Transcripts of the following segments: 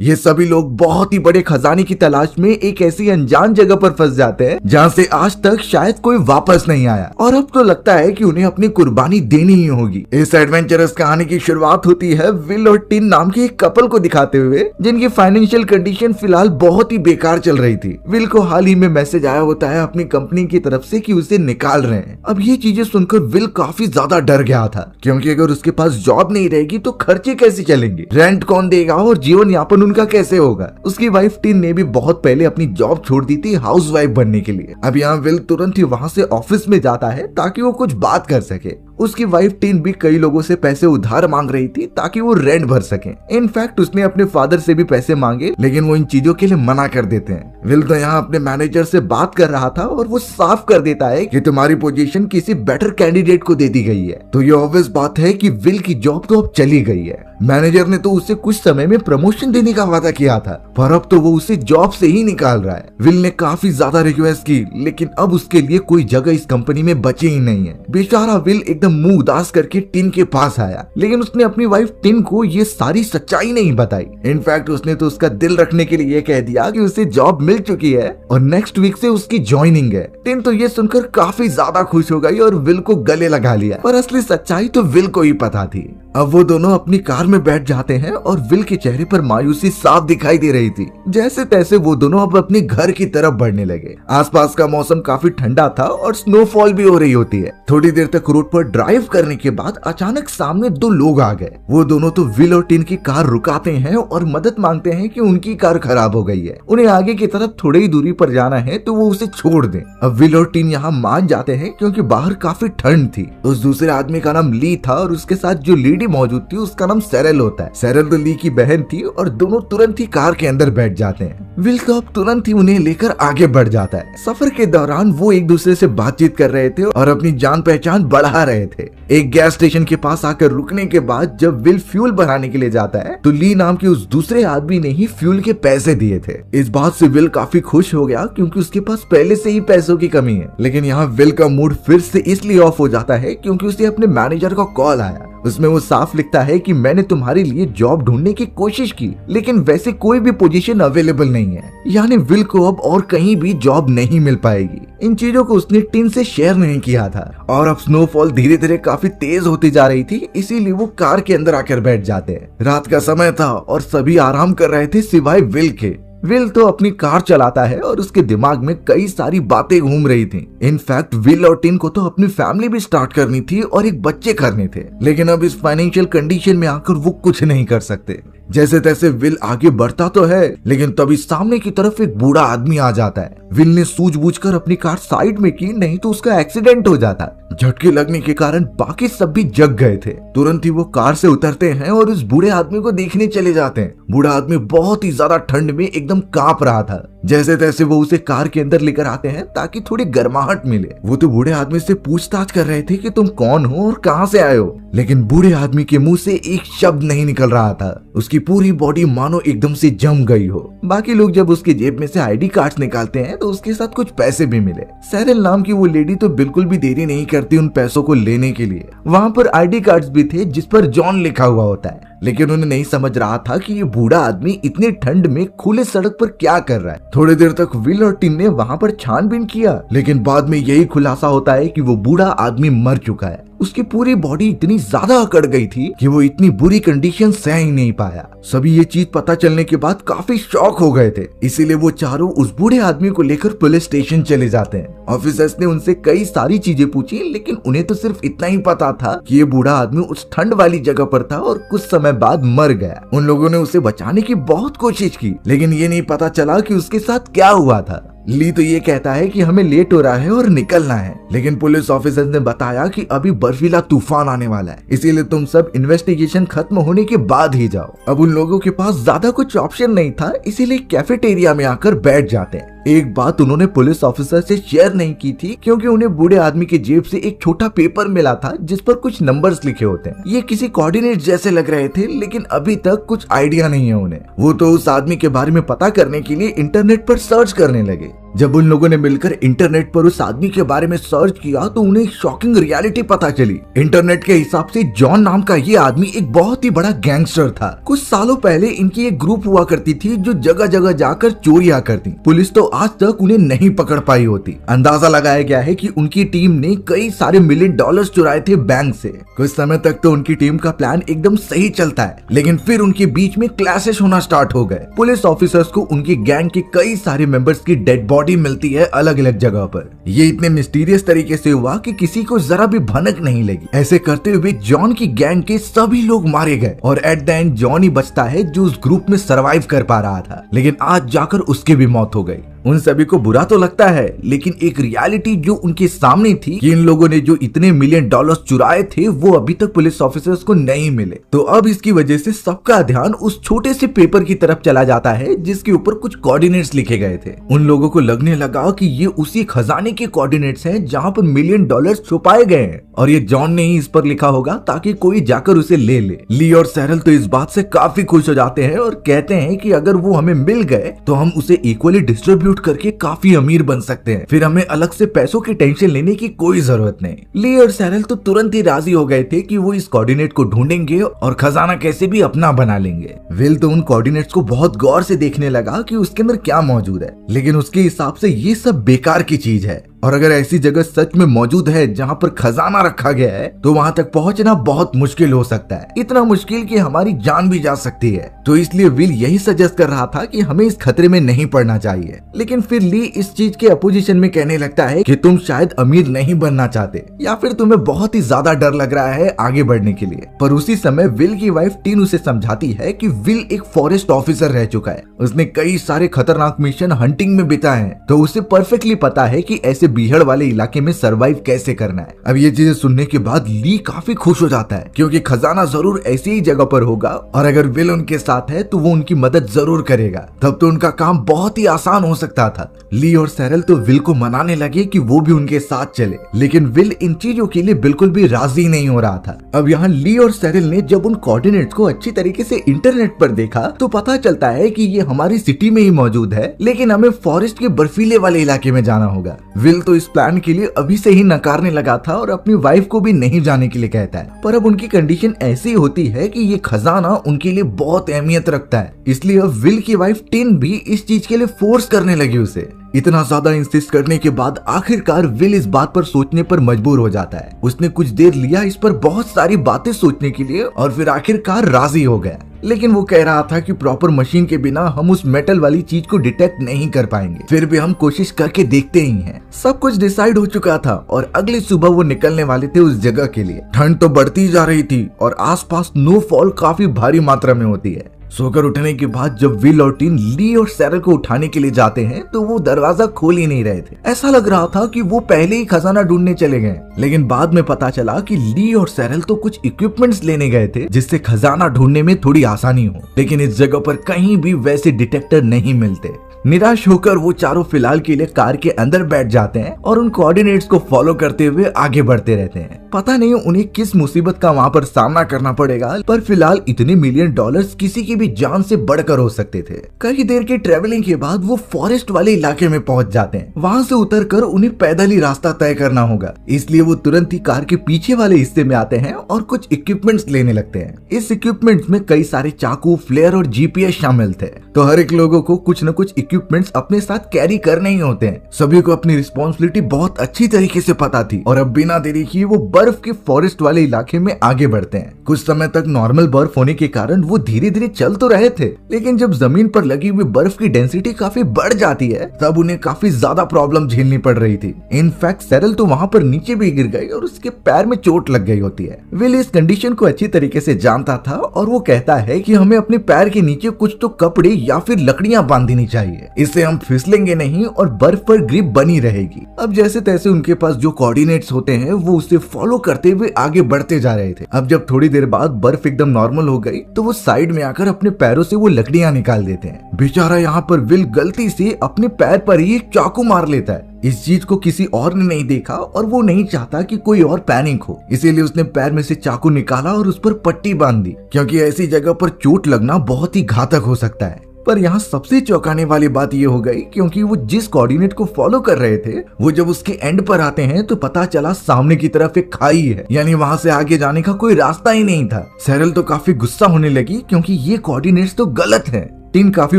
ये सभी लोग बहुत ही बड़े खजाने की तलाश में एक ऐसी अनजान जगह पर फंस जाते हैं जहाँ से आज तक शायद कोई वापस नहीं आया, और अब तो लगता है कि उन्हें अपनी कुर्बानी देनी ही होगी। इस एडवेंचरस कहानी की शुरुआत होती है विल और टिन नाम के एक कपल को दिखाते हुए, जिनकी फाइनेंशियल कंडीशन फिलहाल बहुत ही बेकार चल रही थी। विल को हाल ही में मैसेज आया होता है अपनी कंपनी की तरफ से कि उसे निकाल रहे हैं। अब ये चीजें सुनकर विल काफी ज्यादा डर गया था, क्योंकि अगर उसके पास जॉब नहीं रहेगी तो खर्चे कैसे चलेंगे, रेंट कौन देगा और जीवन यापन उनका कैसे होगा। उसकी वाइफ टिन ने भी बहुत पहले अपनी जॉब छोड़ दी थी हाउसवाइफ बनने के लिए। अब यहाँ विल तुरंत ही वहाँ से ऑफिस में जाता है ताकि वो कुछ बात कर सके। उसकी वाइफ टिन भी कई लोगों से पैसे उधार मांग रही थी ताकि वो रेंट भर सके। इनफैक्ट उसने अपने फादर से भी पैसे मांगे, लेकिन वो इन चीजों के लिए मना कर देते हैं। विल तो यहाँ अपने मैनेजर से बात कर रहा था और वो साफ कर देता है कि तुम्हारी पोजीशन किसी बेटर कैंडिडेट को दे दी गई है। तो ये ऑब्वियस बात है कि विल की जॉब तो अब चली गई है। मैनेजर ने तो उसे कुछ समय में प्रमोशन देने का वादा किया था, पर अब तो वो उसे जॉब से ही निकाल रहा है। विल ने काफी ज्यादा रिक्वेस्ट की, लेकिन अब उसके लिए कोई जगह इस कंपनी में बची ही नहीं है। बेचारा विल एकदम मुंह उदास करके टिन के पास आया, लेकिन उसने अपनी वाइफ टिन को ये सारी सच्चाई नहीं बताई। इनफैक्ट उसने तो उसका दिल रखने के लिए कह दिया कि उसे जॉब मिल चुकी है और नेक्स्ट वीक से उसकी ज्वाइनिंग है। टिन तो ये सुनकर काफी ज्यादा खुश हो गई और विल को गले लगा लिया, पर असली सच्चाई तो विल को ही पता थी। अब वो दोनों अपनी कार में बैठ जाते हैं और विल के चेहरे पर मायूसी साफ दिखाई दे रही थी। जैसे तैसे वो दोनों अब अपने घर की तरफ बढ़ने लगे। आसपास का मौसम काफी ठंडा था और स्नोफॉल भी हो रही होती है। थोड़ी देर तक रोड पर ड्राइव करने के बाद अचानक सामने दो लोग आ गए। वो दोनों तो विल और टिन की कार रुकाते हैं और मदद मांगते हैं कि उनकी कार खराब हो गई है, उन्हें आगे की तरफ थोड़ी ही दूरी पर जाना है तो वो उसे छोड़ दें। अब विल और टिन यहाँ मान जाते हैं क्योंकि बाहर काफी ठंड थी। उस दूसरे आदमी का नाम ली था और उसके साथ जो लेडी मौजूद थी उसका नाम सेरेल होता है। सेरेल तो ली की बहन थी और दोनों तुरंत ही कार के अंदर बैठ जाते हैं। विल तो अब तुरंत ही उन्हें लेकर आगे बढ़ जाता है। सफर के दौरान वो एक दूसरे से बातचीत कर रहे थे और अपनी जान पहचान बढ़ा रहे थे। एक गैस स्टेशन के पास आकर रुकने के बाद जब विल फ्यूल भराने के लिए जाता है तो ली नाम के उस दूसरे आदमी ने ही फ्यूल के पैसे दिए थे। इस बात से विल काफी खुश हो गया क्योंकि उसके पास पहले से ही पैसों की कमी है। लेकिन यहाँ विल का मूड फिर से इसलिए ऑफ हो जाता है क्योंकि उसे अपने मैनेजर का कॉल आया। उसमें वो साफ लिखता है कि मैंने तुम्हारे लिए जॉब ढूंढने की कोशिश की, लेकिन वैसे कोई भी पोजीशन अवेलेबल नहीं है। यानी विल को अब और कहीं भी जॉब नहीं मिल पाएगी। इन चीजों को उसने टिन से शेयर नहीं किया था और अब स्नोफॉल धीरे धीरे काफी तेज होती जा रही थी, इसीलिए वो कार के अंदर आकर बैठ जाते हैं। रात का समय था और सभी आराम कर रहे थे सिवाय विल के। विल तो अपनी कार चलाता है और उसके दिमाग में कई सारी बातें घूम रही थी। इनफैक्ट विल और टिन को तो अपनी फैमिली भी स्टार्ट करनी थी और एक बच्चे करने थे, लेकिन अब इस फाइनेंशियल कंडीशन में आकर वो कुछ नहीं कर सकते। जैसे तैसे विल आगे बढ़ता तो है, लेकिन तभी सामने की तरफ एक बूढ़ा आदमी आ जाता है। विल ने सूझबूझकर अपनी कार साइड में की, नहीं तो उसका एक्सीडेंट हो जाता। झटके लगने के कारण बाकी सब भी जग गए थे। तुरंत ही वो कार से उतरते हैं और उस बूढ़े आदमी को देखने चले जाते हैं। बूढ़ा आदमी बहुत ही ज्यादा ठंड में एकदम कांप रहा था। जैसे तैसे वो उसे कार के अंदर लेकर आते हैं ताकि थोड़ी गर्माहट मिले। वो तो बूढ़े आदमी से पूछताछ कर रहे थे कि तुम कौन हो और कहां से आए हो, लेकिन बूढ़े आदमी के मुंह से एक शब्द नहीं निकल रहा था। उसकी पूरी बॉडी मानो एकदम से जम गई हो। बाकी लोग जब उसके जेब में से आईडी कार्ड्स निकालते हैं तो उसके साथ कुछ पैसे भी मिले। सेरेल नाम की वो लेडी तो बिल्कुल भी देरी नहीं करती उन पैसों को लेने के लिए। वहाँ पर आईडी कार्ड्स भी थे जिस पर जॉन लिखा हुआ होता है, लेकिन उन्हें नहीं समझ रहा था कि ये बूढ़ा आदमी इतनी ठंड में खुले सड़क पर क्या कर रहा है। थोड़ी देर तक विल और टिन ने वहाँ पर छानबीन किया, लेकिन बाद में यही खुलासा होता है कि वो बूढ़ा आदमी मर चुका है। उसकी पूरी बॉडी इतनी ज्यादा अकड़ गई थी कि वो इतनी बुरी कंडीशन सह ही नहीं पाया। सभी ये चीज पता चलने के बाद काफी शॉक हो गए थे, इसीलिए वो चारों उस बूढ़े आदमी को लेकर पुलिस स्टेशन चले जाते हैं। ऑफिसर्स ने उनसे कई सारी चीजें पूछी, लेकिन उन्हें तो सिर्फ इतना ही पता था कि ये बूढ़ा आदमी उस ठंड वाली जगह पर था और कुछ समय बाद मर गया। उन लोगों ने उसे बचाने की बहुत कोशिश की, लेकिन ये नहीं पता चला कि उसके साथ क्या हुआ था। ली तो ये कहता है कि हमें लेट हो रहा है और निकलना है, लेकिन पुलिस ऑफिसर ने बताया कि अभी बर्फीला तूफान आने वाला है, इसीलिए तुम सब इन्वेस्टिगेशन खत्म होने के बाद ही जाओ। अब उन लोगों के पास ज्यादा कुछ ऑप्शन नहीं था, इसीलिए कैफेटेरिया में आकर बैठ जाते हैं। एक बात उन्होंने पुलिस ऑफिसर से शेयर नहीं की थी क्योंकि उन्हें बूढ़े आदमी की जेब से एक छोटा पेपर मिला था जिस पर कुछ नंबर्स लिखे होते हैं। ये किसी कोऑर्डिनेट जैसे लग रहे थे, लेकिन अभी तक कुछ आइडिया नहीं है उन्हें। वो तो उस आदमी के बारे में पता करने के लिए इंटरनेट पर सर्च करने लगे। जब उन लोगों ने मिलकर इंटरनेट पर उस आदमी के बारे में सर्च किया तो उन्हें एक शॉकिंग रियलिटी पता चली। इंटरनेट के हिसाब से जॉन नाम का ये आदमी एक बहुत ही बड़ा गैंगस्टर था। कुछ सालों पहले इनकी एक ग्रुप हुआ करती थी जो जगह जगह जाकर चोरियां करती। पुलिस तो आज तक उन्हें नहीं पकड़ पाई होती। अंदाजा लगाया गया है कि उनकी टीम ने कई सारे $1 मिलियन चुराए थे बैंक से। कुछ समय तक तो उनकी टीम का प्लान एकदम सही चलता है, लेकिन फिर उनके बीच में क्लैशेस होना स्टार्ट हो गए। पुलिस ऑफिसर्स को उनकी गैंग के कई सारे मेंबर्स की डेड बॉडी मिलती है अलग अलग जगह पर। ये इतने मिस्टीरियस तरीके से हुआ कि किसी को जरा भी भनक नहीं लगी। ऐसे करते हुए जॉन की गैंग के सभी लोग मारे गए और at the end John he बचता है जो उस ग्रुप में सरवाइव कर पा रहा था, लेकिन आज जाकर उसकी भी मौत हो गई। उन सभी को बुरा तो लगता है, लेकिन एक रियलिटी जो उनके सामने थी कि इन लोगों ने जो इतने $1 मिलियन चुराए थे वो अभी तक पुलिस ऑफिसर्स को नहीं मिले। तो अब इसकी वजह से सबका ध्यान उस छोटे से पेपर की तरफ चला जाता है जिसके ऊपर कुछ कोऑर्डिनेट्स लिखे गए थे। उन लोगों को लगने लगा कि ये उसी खजाने के कोऑर्डिनेट्स हैं जहां पर $1 मिलियन छुपाए गए हैं और ये जॉन ने ही इस पर लिखा होगा ताकि कोई जाकर उसे ले ले। ली और सैरल तो इस बात से काफी खुश हो जाते हैं और कहते हैं कि अगर वो हमें मिल गए तो हम उसे इक्वली डिस्ट्रीब्यूट करके काफी अमीर बन सकते हैं, फिर हमें अलग से पैसों की टेंशन लेने की कोई जरूरत नहीं। ली और सैरल तो तुरंत ही राजी हो गए थे कि वो इस कोऑर्डिनेट को ढूंढेंगे और खजाना कैसे भी अपना बना लेंगे। विल तो उन कोऑर्डिनेट्स को बहुत गौर से देखने लगा कि उसके अंदर क्या मौजूद है, लेकिन उसके हिसाब से ये सब बेकार की चीज है और अगर ऐसी जगह सच में मौजूद है जहां पर खजाना रखा गया है तो वहां तक पहुंचना बहुत मुश्किल हो सकता है, इतना मुश्किल कि हमारी जान भी जा सकती है। तो इसलिए विल यही सजेस्ट कर रहा था कि हमें इस खतरे में नहीं पड़ना चाहिए। लेकिन फिर ली इस चीज के अपोजिशन में कहने लगता है कि तुम शायद अमीर नहीं बनना चाहते या फिर तुम्हें बहुत ही ज्यादा डर लग रहा है आगे बढ़ने के लिए। पर उसी समय विल की वाइफ टीन उसे समझाती है कि विल एक फॉरेस्ट ऑफिसर रह चुका है, उसने कई सारे खतरनाक मिशन हंटिंग में बिताए हैं, तो उसे परफेक्टली पता है कि ऐसे बीहड़ वाले इलाके में सरवाइव कैसे करना है। अब ये चीजें सुनने के बाद ली काफी खुश हो जाता है क्योंकि खजाना जरूर ऐसी ही जगह पर होगा और अगर विल उनके साथ है तो वो उनकी मदद जरूर करेगा, तब तो उनका काम बहुत ही आसान हो सकता था। ली और सैरल तो विल को मनाने लगे कि वो भी उनके साथ चले, लेकिन विल इन चीजों के लिए बिल्कुल भी राजी नहीं हो रहा था। अब यहाँ ली और सैरल ने जब उन कोऑर्डिनेट्स को अच्छी तरीके से इंटरनेट पर देखा तो पता चलता है कि ये हमारी सिटी में ही मौजूद है, लेकिन हमें फॉरेस्ट के बर्फीले वाले इलाके में जाना होगा। विल तो इस प्लान के लिए अभी से ही नकारने लगा था और अपनी वाइफ को भी नहीं जाने के लिए कहता है, पर अब उनकी कंडीशन ऐसी होती है कि ये खजाना उनके लिए बहुत अहमियत रखता है, इसलिए अब विल की वाइफ टिन भी इस चीज के लिए फोर्स करने लगी उसे। इतना ज्यादा इंसिस्ट करने के बाद आखिरकार विल इस बात पर सोचने पर मजबूर हो जाता है। उसने कुछ देर लिया इस पर बहुत सारी बातें सोचने के लिए और फिर आखिरकार राजी हो गया, लेकिन वो कह रहा था कि प्रॉपर मशीन के बिना हम उस मेटल वाली चीज को डिटेक्ट नहीं कर पाएंगे, फिर भी हम कोशिश करके देखते ही हैं। सब कुछ डिसाइड हो चुका था और अगली सुबह वो निकलने वाले थे उस जगह के लिए। ठंड तो बढ़ती जा रही थी और आसपास स्नोफॉल काफी भारी मात्रा में होती है। सोकर उठने के बाद जब विल और टिन ली और सैरल को उठाने के लिए जाते हैं तो वो दरवाजा खोल ही नहीं रहे थे। ऐसा लग रहा था कि वो पहले ही खजाना ढूंढने चले गए, लेकिन बाद में पता चला कि ली और सैरल तो कुछ इक्विपमेंट्स लेने गए थे जिससे खजाना ढूंढने में थोड़ी आसानी हो, लेकिन इस जगह पर कहीं भी वैसे डिटेक्टर नहीं मिलते। निराश होकर वो चारों फिलहाल के लिए कार के अंदर बैठ जाते हैं और उन कोऑर्डिनेट्स को फॉलो करते हुए आगे बढ़ते रहते हैं। पता नहीं उन्हें किस मुसीबत का वहाँ पर सामना करना पड़ेगा, पर फिलहाल इतने $1 मिलियन किसी की भी जान से बढ़कर हो सकते थे। कई देर की ट्रेवलिंग के बाद वो फॉरेस्ट वाले इलाके में पहुंच जाते हैं। वहाँ से उतरकर उन्हें पैदल ही रास्ता तय करना होगा, इसलिए वो तुरंत ही कार के पीछे वाले हिस्से में आते हैं और कुछ इक्विपमेंट्स लेने लगते हैं। इस इक्विपमेंट्स में कई सारे चाकू, फ्लेयर और GPS शामिल थे, तो हर एक लोगों को कुछ न कुछ इक्विपमेंट्स अपने साथ कैरी करने ही होते हैं। सभी को अपनी रिस्पॉन्सिबिलिटी बहुत अच्छी तरीके से पता थी और अब बिना देरी किए वो बर्फ के फॉरेस्ट वाले इलाके में आगे बढ़ते हैं। कुछ समय तक नॉर्मल बर्फ होने के कारण वो धीरे धीरे चल तो रहे थे, लेकिन जब जमीन पर लगी हुई बर्फ की डेंसिटी काफी बढ़ जाती है तब उन्हें काफी ज्यादा प्रॉब्लम झेलनी पड़ रही थी। इनफैक्ट सैरल तो वहाँ पर नीचे भी गिर गई और उसके पैर में चोट लग गई होती है। विल इस कंडीशन को अच्छी तरीके से जानता था और वो कहता है कि हमें अपने पैर के नीचे कुछ तो कपड़े या फिर लकड़ियां बांधनी चाहिए, इससे हम फिसलेंगे नहीं और बर्फ पर ग्रिप बनी रहेगी। अब जैसे तैसे उनके पास जो कोऑर्डिनेट्स होते हैं वो उसे फॉलो करते हुए आगे बढ़ते जा रहे थे। अब जब थोड़ी देर बाद बर्फ एकदम नॉर्मल हो गई तो वो साइड में आकर अपने पैरों से वो लकड़ियां निकाल देते हैं। बेचारा यहाँ पर विल गलती से अपने पैर पर ही एक चाकू मार लेता है। इस चीज को किसी और ने नहीं देखा और वो नहीं चाहता कि कोई और पैनिक हो, इसीलिए उसने पैर में से चाकू निकाला और उस पर पट्टी बांध दी, क्योंकि ऐसी जगह पर चोट लगना बहुत ही घातक हो सकता है। पर यहाँ सबसे चौंकाने वाली बात ये हो गई, क्योंकि वो जिस कोऑर्डिनेट को फॉलो कर रहे थे वो जब उसके एंड पर आते हैं तो पता चला सामने की तरफ एक खाई है, यानी वहाँ से आगे जाने का कोई रास्ता ही नहीं था। सैरल तो काफी गुस्सा होने लगी क्योंकि ये कोऑर्डिनेट्स तो गलत है। टिन काफी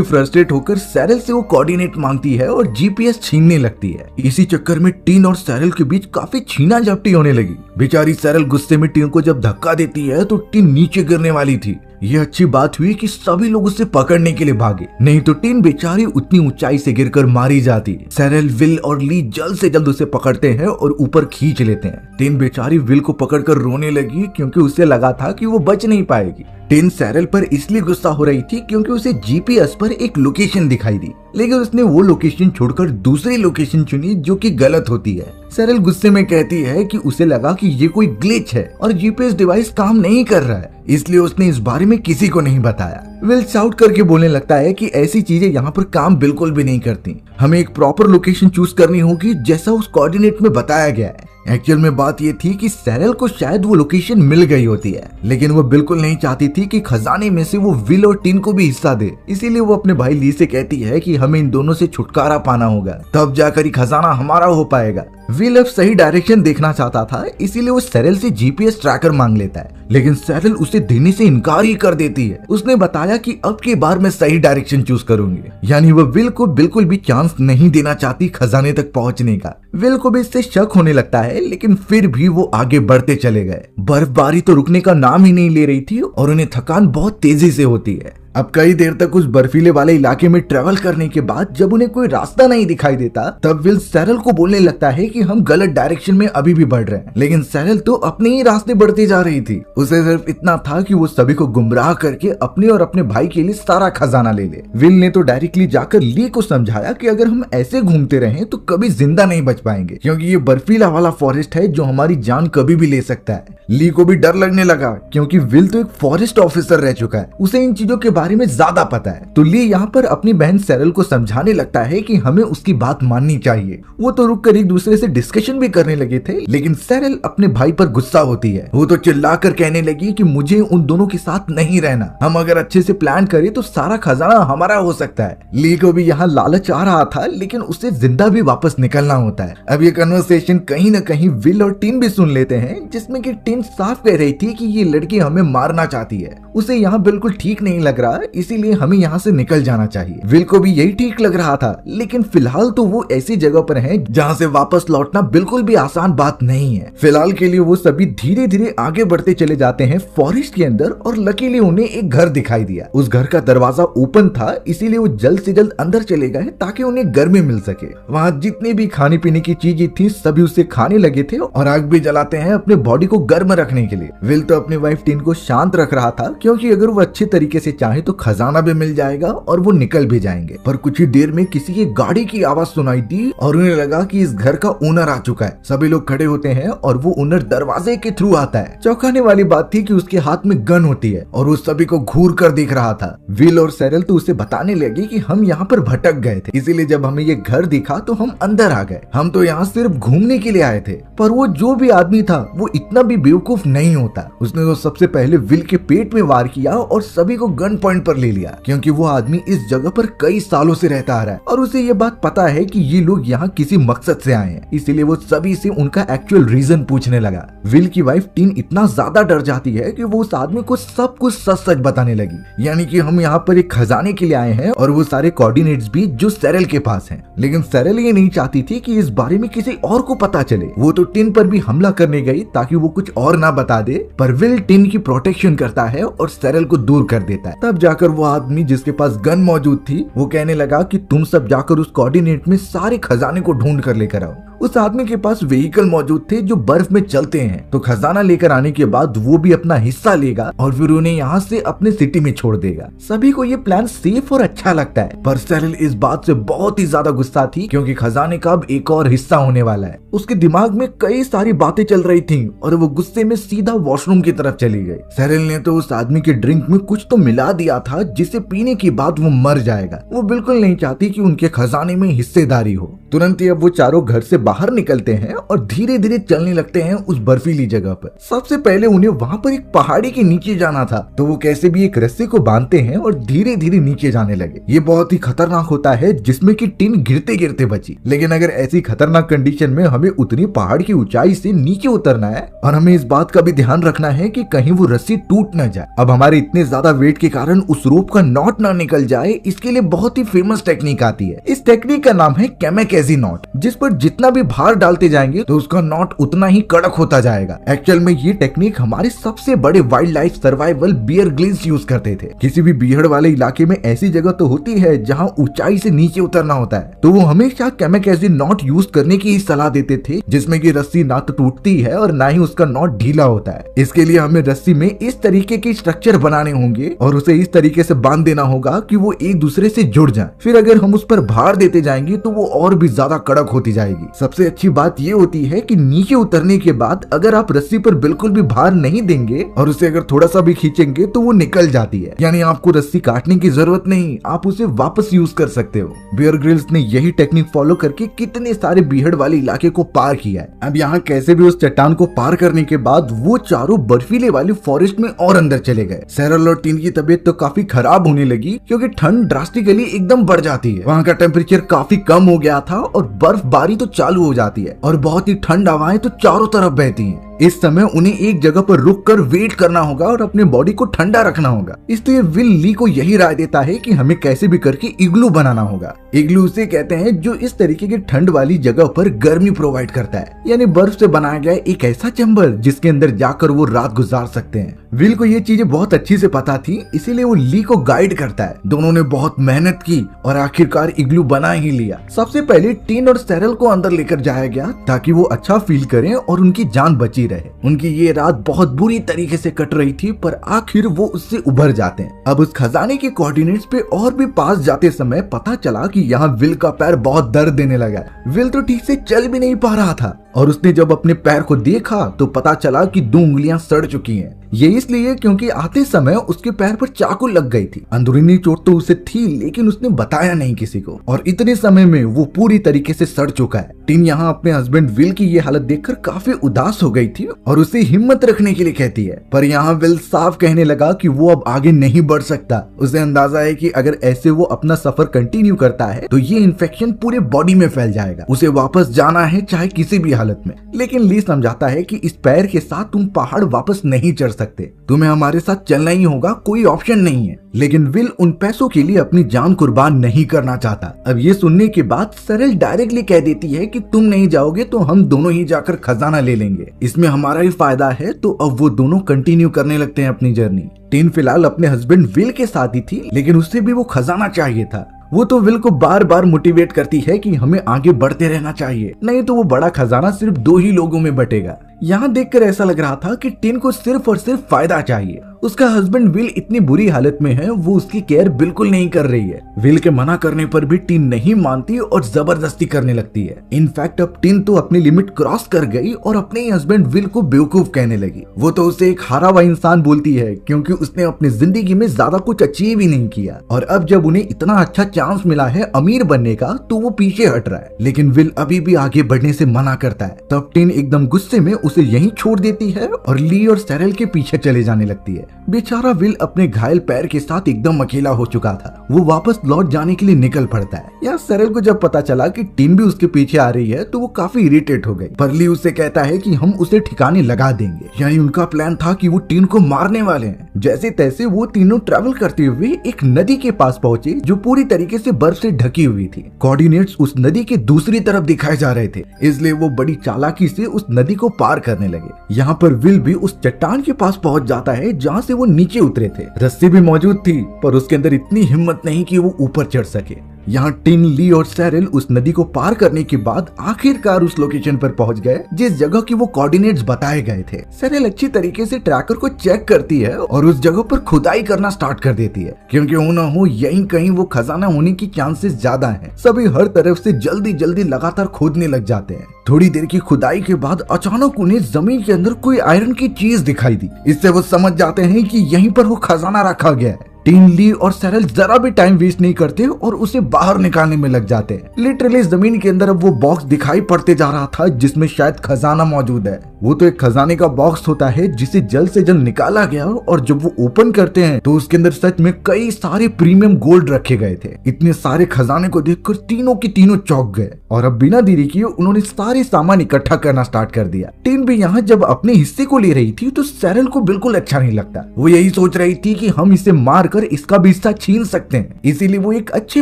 फ्रस्ट्रेट होकर सैरल से वो कोऑर्डिनेट मांगती है और जीपीएस छीनने लगती है। इसी चक्कर में टिन और सैरल के बीच काफी छीना झपटी होने लगी। बेचारी सैरल गुस्से में टिन को जब धक्का देती है तो टिन नीचे गिरने वाली थी। ये अच्छी बात हुई कि सभी लोग उसे पकड़ने के लिए भागे, नहीं तो टिन बेचारी उतनी ऊंचाई से गिरकर मारी जाती। सैरल, विल और ली जल्द से जल्द उसे पकड़ते हैं और ऊपर खींच लेते हैं। टिन बेचारी विल को पकड़कर रोने लगी क्योंकि उसे लगा था कि वो बच नहीं पाएगी। टिन सैरल पर इसलिए गुस्सा हो रही थी क्योंकि उसे जीपीएस पर एक लोकेशन दिखाई दी, लेकिन उसने वो लोकेशन छोड़कर दूसरी लोकेशन चुनी जो कि गलत होती है। सैरल गुस्से में कहती है कि उसे लगा कि ये कोई ग्लिच है और जीपीएस डिवाइस काम नहीं कर रहा है, इसलिए उसने इस बारे में किसी को नहीं बताया। विल शाउट करके बोलने लगता है कि ऐसी चीजें यहाँ पर काम बिल्कुल भी नहीं करती, हमें एक प्रॉपर लोकेशन चूज करनी होगी जैसा उस कोऑर्डिनेट में बताया गया है। एक्चुअल में बात ये थी कि सैरल को शायद वो लोकेशन मिल गई होती है, लेकिन वो बिल्कुल नहीं चाहती थी कि खजाने में से वो विल और टिन को भी हिस्सा दे। इसीलिए वो अपने भाई ली से कहती है कि हमें इन दोनों से छुटकारा पाना होगा, तब जाकर ही खजाना हमारा हो पाएगा। विल अब सही डायरेक्शन देखना चाहता था, इसीलिए वो सैरल से जीपीएस ट्रैकर मांग लेता है, लेकिन सैरल उसे देने से इनकार ही कर देती है। उसने बताया कि अब की बार मैं सही डायरेक्शन चूज करूंगी, यानी वो विल को बिल्कुल भी चांस नहीं देना चाहती खजाने तक पहुंचने का। विल को भी इससे शक होने लगता है, लेकिन फिर भी वो आगे बढ़ते चले गए। बर्फबारी तो रुकने का नाम ही नहीं ले रही थी और उन्हें थकान बहुत तेजी से होती है। अब कई देर तक उस बर्फीले वाले इलाके में ट्रेवल करने के बाद जब उन्हें कोई रास्ता नहीं दिखाई देता, तब विल सैरल को बोलने लगता है कि हम गलत डायरेक्शन में अभी भी बढ़ रहे हैं, लेकिन सैरल तो अपने ही रास्ते बढ़ती जा रही थी। उसे सिर्फ इतना था कि वो सभी को गुमराह करके अपने और अपने भाई के लिए सारा खजाना ले ले। विल ने तो डायरेक्टली जाकर ली को समझाया कि अगर हम ऐसे घूमते रहें तो कभी जिंदा नहीं बच पाएंगे, क्योंकि ये बर्फीला वाला फॉरेस्ट है जो हमारी जान कभी भी ले सकता है। ली को भी डर लगने लगा क्योंकि विल तो एक फॉरेस्ट ऑफिसर रह चुका है, उसे इन चीजों के बारे में ज्यादा पता है। तो ली यहाँ पर अपनी बहन सैरल को समझाने लगता है कि हमें उसकी बात माननी चाहिए। वो तो रुककर एक दूसरे से डिस्कशन भी करने लगे थे, लेकिन सैरल अपने भाई पर गुस्सा होती है। वो तो चिल्लाकर कहने लगी कि मुझे उन दोनों के साथ नहीं रहना, हम अगर अच्छे से प्लान करें तो सारा खजाना हमारा हो सकता है। ली को भी यहाँ लालच आ रहा था, लेकिन उसे जिंदा भी वापस निकलना होता है। अब ये कन्वर्सेशन कहीं न कहीं विल और टिन भी सुन लेते हैं, जिसमें कि टिन साफ कह रही थी कि ये लड़की हमें मारना चाहती है, उसे यहाँ बिल्कुल ठीक नहीं लग रहा, इसीलिए हमें यहाँ से निकल जाना चाहिए। विल को भी यही ठीक लग रहा था, लेकिन फिलहाल तो वो ऐसी जगह पर है जहाँ से वापस लौटना बिल्कुल भी आसान बात नहीं है। फिलहाल के लिए वो सभी धीरे धीरे आगे बढ़ते चले जाते हैं फॉरेस्ट के अंदर, और लकीली उन्हें एक घर दिखाई दिया। उस घर का दरवाजा ओपन था, इसीलिए वो जल्द से जल्द अंदर चले गए ताकि उन्हें गर्मी मिल सके। वहाँ जितनी भी खाने पीने की चीजें थी सभी उसे खाने लगे थे और आग भी जलाते हैं अपने बॉडी को गर्म रखने के लिए। विल तो अपनी वाइफ टिन को शांत रख रहा था, क्योंकि अगर वो अच्छे तरीके से चाहे तो खजाना भी मिल जाएगा और वो निकल भी जाएंगे। पर कुछ ही देर में किसी की गाड़ी की आवाज सुनाई दी और उन्हें लगा कि इस घर का ओनर आ चुका है। सभी लोग खड़े होते हैं और वो ओनर दरवाजे के थ्रू आता है। चौंकाने वाली बात थी कि उसके हाथ में गन होती है और वो सभी को घूर कर देख रहा था। विल और सैरल तो उसे बताने लगे कि हम यहाँ पर भटक गए थे, इसीलिए जब हमें ये घर दिखा तो हम अंदर आ गए, हम तो यहाँ सिर्फ घूमने के लिए आए थे। पर वो जो भी आदमी था वो इतना भी बेवकूफ नहीं होता। उसने तो सबसे पहले विल के पेट में वार किया और सभी को गन पॉइंट पर ले लिया, क्योंकि वो आदमी इस जगह पर कई सालों से रहता आ रहा है और उसे ये बात पता है कि ये लोग यहाँ किसी मकसद से आए हैं। इसीलिए वो सभी से उनका एक्चुअल रीजन पूछने लगा। विल की वाइफ टिन इतना ज्यादा डर जाती है कि वो उस आदमी को सब कुछ सच सच बताने लगी, यानी कि हम यहाँ पर एक खजाने के लिए आए हैं और वो सारे कोऑर्डिनेट्स भी जो सैरल के पास हैं। लेकिन सैरल ये नहीं चाहती थी कि इस बारे में किसी और को पता चले। वो तो टिन पर भी हमला करने गई ताकि वो कुछ और ना बता दे, पर विल टिन की प्रोटेक्शन करता है और सैरल को दूर कर देता है। तब जाकर वो आदमी जिसके पास गन मौजूद थी वो कहने लगा कि तुम सब जाकर उस कोऑर्डिनेट में सारे खजाने को ढूंढ कर लेकर आओ। उस आदमी के पास व्हीकल मौजूद थे जो बर्फ में चलते हैं, तो खजाना लेकर आने के बाद वो भी अपना हिस्सा लेगा और फिर उन्हें यहाँ से अपने सिटी में छोड़ देगा। सभी को ये प्लान सेफ और अच्छा लगता है, पर सैरल इस बात से बहुत ही ज्यादा गुस्सा थी क्योंकि खजाने का अब एक और हिस्सा होने वाला है। उसके दिमाग में कई सारी बातें चल रही थी और वो गुस्से में सीधा वॉशरूम की तरफ चली गई। सैरल ने तो उस आदमी के ड्रिंक में कुछ तो मिला दिया था जिसे पीने के बाद वो मर जाएगा। वो बिल्कुल नहीं चाहती कि उनके खजाने में हिस्सेदारी हो। तुरंत ही अब वो चारों घर से बाहर निकलते हैं और धीरे धीरे चलने लगते हैं उस बर्फीली जगह पर। सबसे पहले उन्हें वहाँ पर एक पहाड़ी के नीचे जाना था, तो वो कैसे भी एक रस्सी को बांधते हैं और धीरे धीरे नीचे जाने लगे। ये बहुत ही खतरनाक होता है, जिसमें कि टिन गिरते गिरते बची। लेकिन अगर ऐसी खतरनाक कंडीशन में हमें उतनी पहाड़ की ऊंचाई से नीचे उतरना है और हमें इस बात का भी ध्यान रखना है कि कहीं वो रस्सी टूट न जाए। अब हमारे इतने ज्यादा वेट के कारण उस रोप का नॉट ना निकल जाए, इसके लिए बहुत ही फेमस टेक्निक आती है। इस टेक्निक का नाम है कैमेकेजी नॉट, जिस पर जितना भी भार डालते जाएंगे तो उसका नॉट उतना ही कड़क होता जाएगा। एक्चुअल में ये टेक्निक हमारे सबसे बड़े wild life survival Bear Grylls use करते थे। किसी भी बीहड़ वाले इलाके में ऐसी जगह तो होती है जहाँ ऊंचाई से नीचे उतरना होता है, तो वो हमेशा कैमेकेजी नॉट यूज करने की ही सलाह देते थे, जिसमें कि रस्सी ना तो टूटती है और ना ही उसका नॉट ढीला होता है। इसके लिए हमें रस्सी में इस तरीके के स्ट्रक्चर बनाने होंगे और उसे इस तरीके से बांध देना होगा कि वो एक दूसरे से जुड़ जाए। फिर अगर हम उस पर भार देते जाएंगे तो वो और भी ज्यादा कड़क होती जाएगी। सबसे अच्छी बात ये होती है कि नीचे उतरने के बाद अगर आप रस्सी पर बिल्कुल भी भार नहीं देंगे और उसे अगर थोड़ा सा भी खींचेंगे तो वो निकल जाती है, यानी आपको रस्सी काटने की जरूरत नहीं, आप उसे वापस यूज कर सकते हो। बियर ग्रिल्स ने यही टेक्निक फॉलो करके कितने सारे बीहड़ वाले इलाके को पार किया है। अब यहाँ कैसे भी उस चट्टान को पार करने के बाद वो चारों बर्फीले वाली फॉरेस्ट में और अंदर चले गए। सैरल और टिन की तबीयत तो काफी खराब होने लगी, क्योंकि ठंड ड्रास्टिकली एकदम बढ़ जाती है। वहाँ का टेम्परेचर काफी कम हो गया था और बर्फबारी तो चालू हो जाती है और बहुत ही ठंड हवाएं तो चारों तरफ बहती हैं। इस समय उन्हें एक जगह पर रुककर वेट करना होगा और अपने बॉडी को ठंडा रखना होगा। इसलिए विल ली को यही राय देता है कि हमें कैसे भी करके इग्लू बनाना होगा। इग्लू उसे कहते हैं जो इस तरीके की ठंड वाली जगह पर गर्मी प्रोवाइड करता है, यानी बर्फ से बनाया गया एक ऐसा चैम्बर जिसके अंदर जाकर वो रात गुजार सकते हैं। विल को ये चीजें बहुत अच्छी से पता थी, इसीलिए वो ली को गाइड करता है। दोनों ने बहुत मेहनत की और आखिरकार इग्लू बना ही लिया। सबसे पहले टिन और सैरल को अंदर लेकर जाया गया ताकि वो अच्छा फील करें और उनकी जान बची रहे। उनकी ये रात बहुत बुरी तरीके से कट रही थी, पर आखिर वो उससे उभर जाते हैं। अब उस खजाने के कोऑर्डिनेट्स पे और भी पास जाते समय पता चला कि यहाँ विल का पैर बहुत दर्द देने लगा। विल तो ठीक से चल भी नहीं पा रहा था और उसने जब अपने पैर को देखा तो पता चला कि 2 उंगलियां सड़ चुकी हैं। ये इसलिए क्योंकि आते समय उसके पैर पर चाकू लग गई थी। अंदरूनी चोट तो उसे थी, लेकिन उसने बताया नहीं किसी को और इतने समय में वो पूरी तरीके से सड़ चुका है। टिन यहाँ अपने हस्बैंड विल की ये हालत देखकर काफी उदास हो गई थी और उसे हिम्मत रखने के लिए कहती है, पर यहाँ विल साफ कहने लगा कि वो अब आगे नहीं बढ़ सकता। उसे अंदाजा है कि अगर ऐसे वो अपना सफर कंटिन्यू करता है तो ये इन्फेक्शन पूरे बॉडी में फैल जाएगा। उसे वापस जाना है चाहे किसी भी हालत में। लेकिन ली समझाता है कि इस पैर के साथ तुम पहाड़ वापस नहीं चढ़ सकते, तुम्हें हमारे साथ चलना ही होगा, कोई ऑप्शन नहीं है। लेकिन विल उन पैसों के लिए अपनी जान कुर्बान नहीं करना चाहता। अब ये सुनने के बाद सैरल डायरेक्टली कह देती है कि तुम नहीं जाओगे तो हम दोनों ही जाकर खजाना ले लेंगे, इसमें हमारा ही फायदा है। तो अब वो दोनों कंटिन्यू करने लगते हैं अपनी जर्नी। टिन फिलहाल अपने हस्बैंड विल के साथ ही थी, लेकिन उससे भी वो खजाना चाहिए था। वो तो विल को बार बार मोटिवेट करती है कि हमें आगे बढ़ते रहना चाहिए, नहीं तो वो बड़ा खजाना सिर्फ 2 ही लोगों में बटेगा। यहाँ देखकर ऐसा लग रहा था कि टिन को सिर्फ और सिर्फ फायदा चाहिए। उसका हस्बैंड विल इतनी बुरी हालत में है, वो उसकी केयर बिल्कुल नहीं कर रही है। विल के मना करने पर भी टिन नहीं मानती और जबरदस्ती करने लगती है। इनफैक्ट अब टिन तो अपनी लिमिट क्रॉस कर गई और अपने ही हस्बैंड विल को बेवकूफ कहने लगी। वो तो उसे एक हारा हुआ इंसान बोलती है, क्योंकि उसने अपनी जिंदगी में ज्यादा कुछ अचीव ही नहीं किया और अब जब उन्हें इतना अच्छा चांस मिला है अमीर बनने का तो वो पीछे हट रहा है। लेकिन विल अभी भी आगे बढ़ने से मना करता है। तब टिन एकदम गुस्से में उसे यहीं छोड़ देती है और ली और सैरल के पीछे चले जाने लगती है। बेचारा विल अपने घायल पैर के साथ एकदम अकेला हो चुका था। वो वापस लौट जाने के लिए निकल पड़ता है। यहाँ सैरल को जब पता चला कि टिन भी उसके पीछे आ रही है तो वो काफी इरिटेट हो गई। पर ली उससे कहता है कि हम उसे ठिकाने लगा देंगे। यानी उनका प्लान था कि वो टिन को मारने वाले हैं। जैसे तैसे वो तीनों ट्रैवल करते हुए एक नदी के पास पहुंचे जो पूरी तरीके से बर्फ से ढकी हुई थी। कोऑर्डिनेट्स उस नदी के दूसरी तरफ दिखाए जा रहे थे, इसलिए वो बड़ी चालाकी से उस नदी को पार करने लगे। यहाँ पर विल भी उस चट्टान के पास पहुंच जाता है जहाँ से वो नीचे उतरे थे। रस्सी भी मौजूद थी, पर उसके अंदर इतनी हिम्मत नहीं कि वो ऊपर चढ़ सके। यहाँ टिन, ली और सैरल उस नदी को पार करने के बाद आखिरकार उस लोकेशन पर पहुंच गए जिस जगह की वो कोऑर्डिनेट्स बताए गए थे। सैरल अच्छी तरीके से ट्रैकर को चेक करती है और उस जगह पर खुदाई करना स्टार्ट कर देती है, क्योंकि हो ना हो यहीं कहीं वो खजाना होने की चांसेस ज्यादा हैं। सभी हर तरफ से जल्दी जल्दी लगातार खोदने लग जाते हैं। थोड़ी देर की खुदाई के बाद अचानक उन्हें जमीन के अंदर कोई आयरन की चीज दिखाई दी। इससे वो समझ जाते हैं कि यहीं पर वो खजाना रखा गया है। टीन, ली और सैरल जरा भी टाइम वेस्ट नहीं करते और उसे बाहर निकालने में लग जाते हैं। लिटरली जमीन के अंदर अब वो बॉक्स दिखाई पड़ते जा रहा था जिसमें शायद खजाना मौजूद है। वो तो एक खजाने का बॉक्स होता है जिसे जल्द से जल्द निकाला गया और जब वो ओपन करते हैं तो उसके अंदर सच में कई सारे प्रीमियम गोल्ड रखे गए थे। इतने सारे खजाने को देखकर तीनों की तीनों चौंक गए और अब बिना देरी किए उन्होंने सारे सामान इकट्ठा करना स्टार्ट कर दिया। टीन भी यहाँ जब अपने हिस्से को ले रही थी तो सैरल को बिल्कुल अच्छा नहीं लगता। वो यही सोच रही थी कि हम इसे मार कर इसका भी हिस्सा छीन सकते हैं, इसीलिए वो एक अच्छे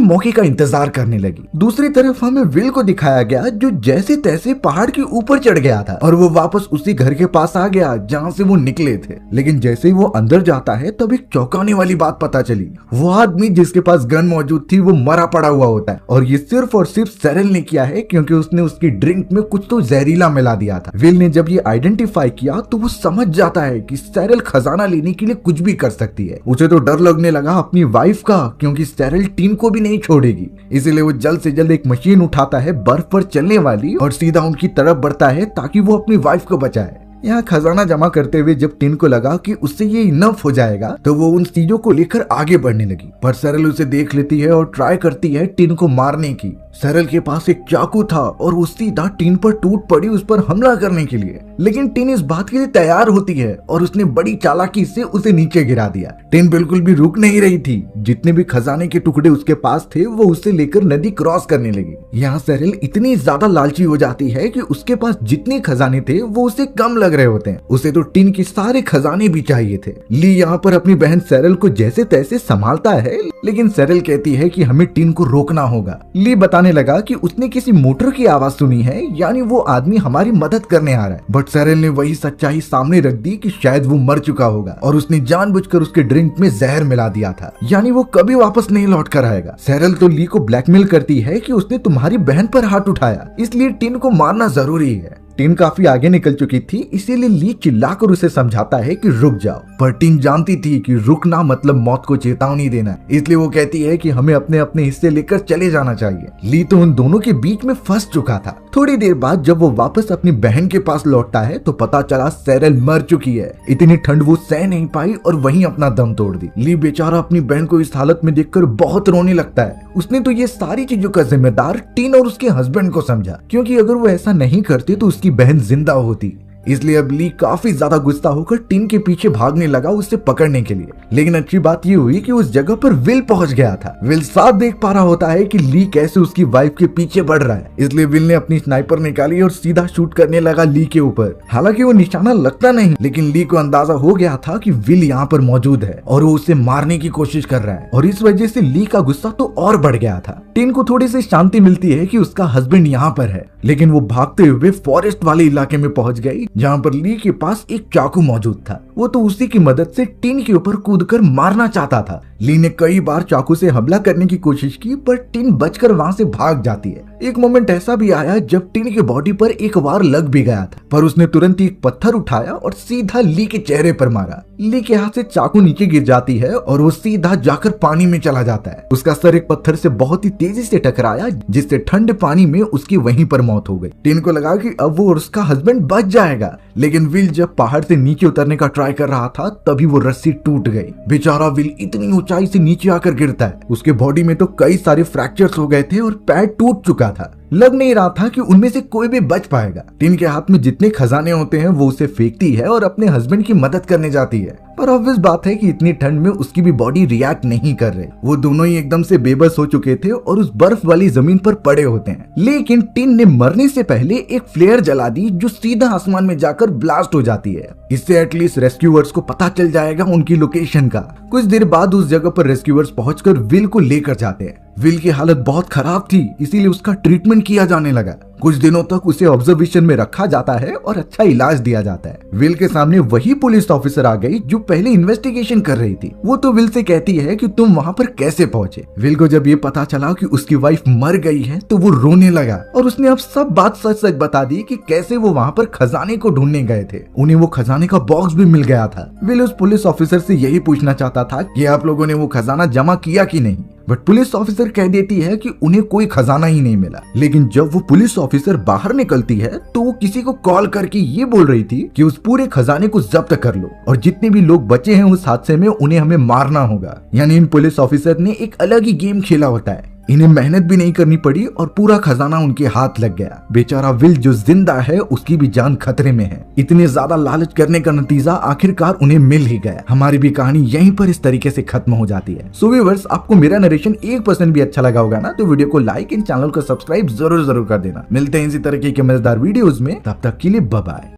मौके का इंतजार करने लगी। दूसरी तरफ हमें विल को दिखाया गया जो जैसे तैसे पहाड़ के ऊपर चढ़ गया था और वो वापस उसी घर के पास आ गया जहाँ से वो निकले थे। लेकिन जैसे ही वो अंदर जाता है तब एक चौंकाने वाली बात पता चली। वो आदमी जिसके पास गन मौजूद थी वो मरा पड़ा हुआ होता है और ये सिर्फ और सिर्फ सैरल ने किया है क्योंकि उसने उसकी ड्रिंक में कुछ तो जहरीला मिला दिया था। विल ने जब ये आइडेंटिफाई किया तो वो समझ जाता है कि सैरल खजाना लेने के लिए कुछ भी कर सकती है। उसे तो डर लगने लगा अपनी वाइफ का क्योंकि सैरल टीन को भी नहीं छोड़ेगी। इसलिए वो जल्द से जल्द एक मशीन उठाता है बर्फ पर चलने वाली और सीधा उनकी तरफ बढ़ता है ताकि वो अपनी वाइफ को बचाए। यहाँ खजाना जमा करते हुए जब टिन को लगा कि उससे ये इनफ हो जाएगा तो वो उन चीजों को लेकर आगे बढ़ने लगी, पर सैरल उसे देख लेती है और ट्राई करती है टिन को मारने की। सैरल के पास एक चाकू था और वो सीधा टिन पर टूट पड़ी उस पर हमला करने के लिए, लेकिन टिन इस बात के लिए तैयार होती है और उसने बड़ी चालाकी से उसे नीचे गिरा दिया। टिन बिल्कुल भी रुक नहीं रही थी, जितने भी खजाने के टुकड़े उसके पास थे वो उसे लेकर नदी क्रॉस करने लगी। यहाँ सैरल इतनी ज्यादा लालची हो जाती है कि उसके पास जितने खजाने थे वो उसे कम लग रहे होते हैं। उसे तो टिन के सारे खजाने भी चाहिए थे। ली यहाँ पर अपनी बहन सैरल को जैसे तैसे संभालता है, लेकिन सैरल कहती है कि हमें टिन को रोकना होगा। ली बताने लगा कि उसने किसी मोटर की आवाज सुनी है, यानी वो आदमी हमारी मदद करने आ रहा है। बट सैरल ने वही सच्चाई सामने रख दी कि शायद वो मर चुका होगा और उसने जानबूझकर उसके ड्रिंक में जहर मिला दिया था, यानी वो कभी वापस नहीं लौट कर आएगा। सैरल तो ली को ब्लैकमेल करती है कि उसने तुम्हारी बहन पर हाथ उठाया, इसलिए टिन को मारना जरूरी है। टिन काफी आगे निकल चुकी थी, इसीलिए ली चिल्लाकर उसे समझाता है कि रुक जाओ, पर टिन जानती थी कि रुकना मतलब मौत को चेतावनी देना, इसलिए वो कहती है कि हमें अपने अपने हिस्से लेकर चले जाना चाहिए। ली तो उन दोनों के बीच में फंस चुका था। थोड़ी देर बाद जब वो वापस अपनी बहन के पास लौटता है तो पता चला सैरल मर चुकी है। इतनी ठंड वो सह नहीं पाई और वहीं अपना दम तोड़ दी। ली बेचारा अपनी बहन को इस हालत में देखकर बहुत रोने लगता है। उसने तो ये सारी चीजों का जिम्मेदार टिन और उसके हस्बैंड को समझा, क्योंकि अगर वो ऐसा नहीं करते तो उसकी बहन जिंदा होती। इसलिए अब ली काफी ज्यादा गुस्सा होकर टिन के पीछे भागने लगा उसे पकड़ने के लिए। लेकिन अच्छी बात ये हुई कि उस जगह पर विल पहुंच गया था। विल साफ देख पा रहा होता है कि ली कैसे उसकी वाइफ के पीछे बढ़ रहा है, इसलिए विल ने अपनी स्नाइपर निकाली और सीधा शूट करने लगा ली के ऊपर। हालांकि वो निशाना लगता नहीं, लेकिन ली को अंदाजा हो गया था कि विल यहाँ पर मौजूद है और वो उसे मारने की कोशिश कर रहा है, और इस वजह से ली का गुस्सा तो और बढ़ गया था। टिन को थोड़ी सी शांति मिलती है कि उसका हस्बैंड यहाँ पर है, लेकिन वो भागते हुए फॉरेस्ट वाले इलाके में पहुंच गई जहाँ पर ली के पास एक चाकू मौजूद था। वो तो उसी की मदद से टिन के ऊपर कूदकर मारना चाहता था। ली ने कई बार चाकू से हमला करने की कोशिश की, पर टिन बचकर वहाँ से भाग जाती है। एक मोमेंट ऐसा भी आया जब टिन के बॉडी पर एक वार लग भी गया था, पर उसने तुरंत ही एक पत्थर उठाया और सीधा ली के चेहरे पर मारा। ली के हाथ से चाकू नीचे गिर जाती है और वो सीधा जाकर पानी में चला जाता है। उसका सर एक पत्थर से बहुत ही तेजी से टकराया, जिससे ठंडे पानी में उसकी वहीं पर मौत हो गई। टिन को लगा कि अब वो और उसका हस्बैंड बच जाएगा, लेकिन विल जब पहाड़ से नीचे उतरने का ट्राई कर रहा था तभी वो रस्सी टूट गई। बेचारा विल इतनी ऊंचाई से नीचे आकर गिरता है। उसके बॉडी में तो कई सारे फ्रैक्चर्स हो गए थे और पैर टूट चुका था। लग नहीं रहा था कि उनमें से कोई भी बच पाएगा। टिन के हाथ में जितने खजाने होते हैं वो उसे फेंकती है और अपने हस्बैंड की मदद करने जाती है, पर ऑब्वियस बात है कि इतनी ठंड में उसकी भी बॉडी रिएक्ट नहीं कर रही। वो दोनों ही एकदम से बेबस हो चुके थे और उस बर्फ वाली जमीन पर पड़े होते हैं। लेकिन टिन ने मरने से पहले एक फ्लेयर जला दी जो सीधा आसमान में जाकर ब्लास्ट हो जाती है। इससे एटलीस्ट रेस्क्यूअर्स को पता चल जाएगा उनकी लोकेशन का। कुछ देर बाद उस जगह पर रेस्क्यूअर्स पहुंचकर विल को लेकर जाते हैं। विल की हालत बहुत खराब थी, इसीलिए उसका ट्रीटमेंट किया जाने लगा। कुछ दिनों तक उसे ऑब्जर्वेशन में रखा जाता है और अच्छा इलाज दिया जाता है। विल के सामने वही पुलिस ऑफिसर आ गई जो पहले इन्वेस्टिगेशन कर रही थी। वो तो विल से कहती है कि तुम वहाँ पर कैसे पहुंचे। विल को जब ये पता चला कि उसकी वाइफ मर गई है तो वो रोने लगा और उसने अब सब बात सच सच बता दी कि कैसे वो वहाँ पर खजाने को ढूंढने गए थे। उन्हें वो खजाने का बॉक्स भी मिल गया था। विल उस पुलिस ऑफिसर से यही पूछना चाहता था कि आप लोगों ने वो खजाना जमा किया कि नहीं, बट पुलिस ऑफिसर कह देती है कि उन्हें कोई खजाना ही नहीं मिला। लेकिन जब वो पुलिस ऑफिसर बाहर निकलती है तो वो किसी को कॉल करके ये बोल रही थी कि उस पूरे खजाने को जब्त कर लो और जितने भी लोग बचे हैं उस हादसे में उन्हें हमें मारना होगा। यानी इन पुलिस ऑफिसर ने एक अलग ही गेम खेला होता है। इन्हें मेहनत भी नहीं करनी पड़ी और पूरा खजाना उनके हाथ लग गया। बेचारा विल जो जिंदा है उसकी भी जान खतरे में है। इतने ज्यादा लालच करने का नतीजा आखिरकार उन्हें मिल ही गया। हमारी भी कहानी यहीं पर इस तरीके से खत्म हो जाती है। सो व्यूअर्स, आपको मेरा नरेशन 1% भी अच्छा लगा होगा ना, तो वीडियो को लाइक एंड चैनल को सब्सक्राइब जरूर कर देना। मिलते हैं इसी तरीके के मजेदार वीडियोस में, तब तक के लिए बाय बाय।